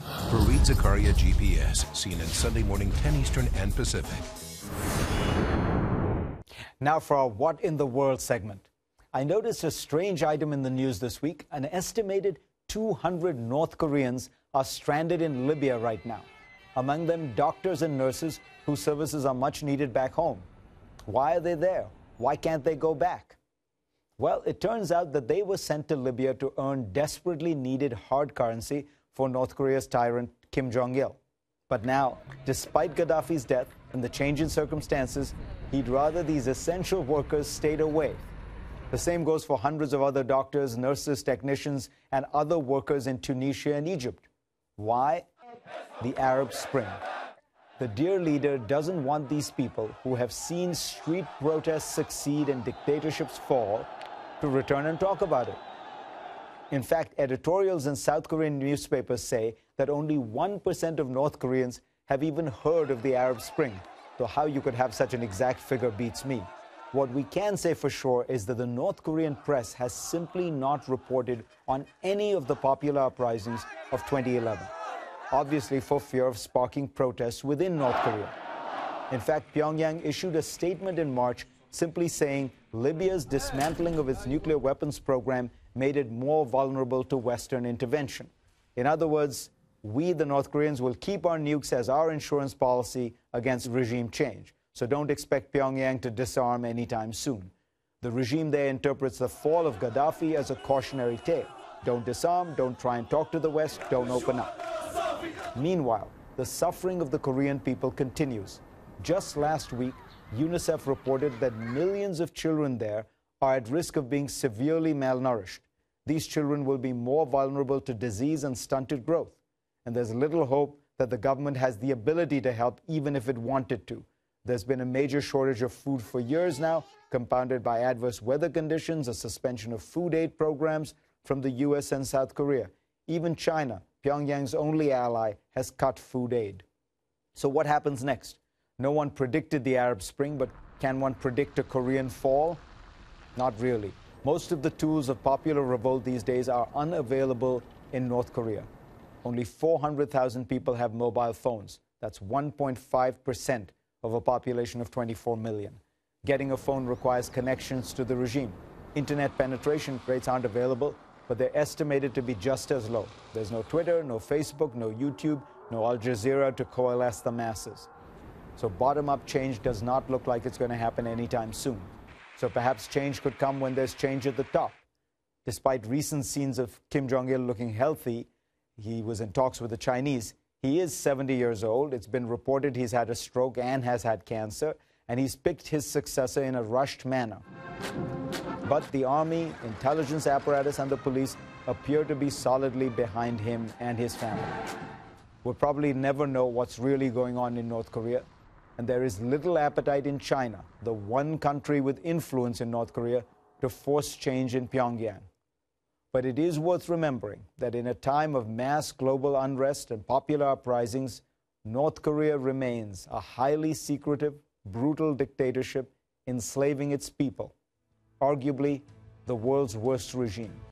Fareed Zakaria GPS, seen in Sunday morning 10 Eastern and Pacific. Now for our What in the World segment. I noticed a strange item in the news this week. An estimated 200 North Koreans are stranded in Libya right now. Among them, doctors and nurses whose services are much needed back home. Why are they there? Why can't they go back? Well, it turns out that they were sent to Libya to earn desperately needed hard currency for North Korea's tyrant Kim Jong-il. But now, despite Gaddafi's death and the change in circumstances, he'd rather these essential workers stayed away. The same goes for hundreds of other doctors, nurses, technicians, and other workers in Tunisia and Egypt. Why? The Arab Spring. The dear leader doesn't want these people who have seen street protests succeed and dictatorships fall to return and talk about it. In fact, editorials in South Korean newspapers say that only 1% of North Koreans have even heard of the Arab Spring. So how you could have such an exact figure beats me. What we can say for sure is that the North Korean press has simply not reported on any of the popular uprisings of 2011. Obviously for fear of sparking protests within North Korea. In fact, Pyongyang issued a statement in March simply saying Libya's dismantling of its nuclear weapons program made it more vulnerable to Western intervention. In other words, we, the North Koreans, will keep our nukes as our insurance policy against regime change. So don't expect Pyongyang to disarm anytime soon. The regime there interprets the fall of Gaddafi as a cautionary tale. Don't disarm, don't try and talk to the West, don't open up. Meanwhile, the suffering of the Korean people continues. Just last week, UNICEF reported that millions of children there are at risk of being severely malnourished. These children will be more vulnerable to disease and stunted growth. And there's little hope that the government has the ability to help even if it wanted to. There's been a major shortage of food for years now, compounded by adverse weather conditions, a suspension of food aid programs from the US and South Korea. Even China, Pyongyang's only ally, has cut food aid. So what happens next? No one predicted the Arab Spring, but can one predict a Korean fall? Not really. Most of the tools of popular revolt these days are unavailable in North Korea. Only 400,000 people have mobile phones. That's 1.5% of a population of 24 million. Getting a phone requires connections to the regime. Internet penetration rates aren't available, but they're estimated to be just as low. There's no Twitter, no Facebook, no YouTube, no Al Jazeera to coalesce the masses. So bottom-up change does not look like it's going to happen anytime soon. So perhaps change could come when there's change at the top. Despite recent scenes of Kim Jong-il looking healthy, he was in talks with the Chinese. He is 70 years old. It's been reported he's had a stroke and has had cancer, and he's picked his successor in a rushed manner. But the army, intelligence apparatus, and the police appear to be solidly behind him and his family. We'll probably never know what's really going on in North Korea, and there is little appetite in China, the one country with influence in North Korea, to force change in Pyongyang. But it is worth remembering that in a time of mass global unrest and popular uprisings, North Korea remains a highly secretive, brutal dictatorship enslaving its people, arguably the world's worst regime.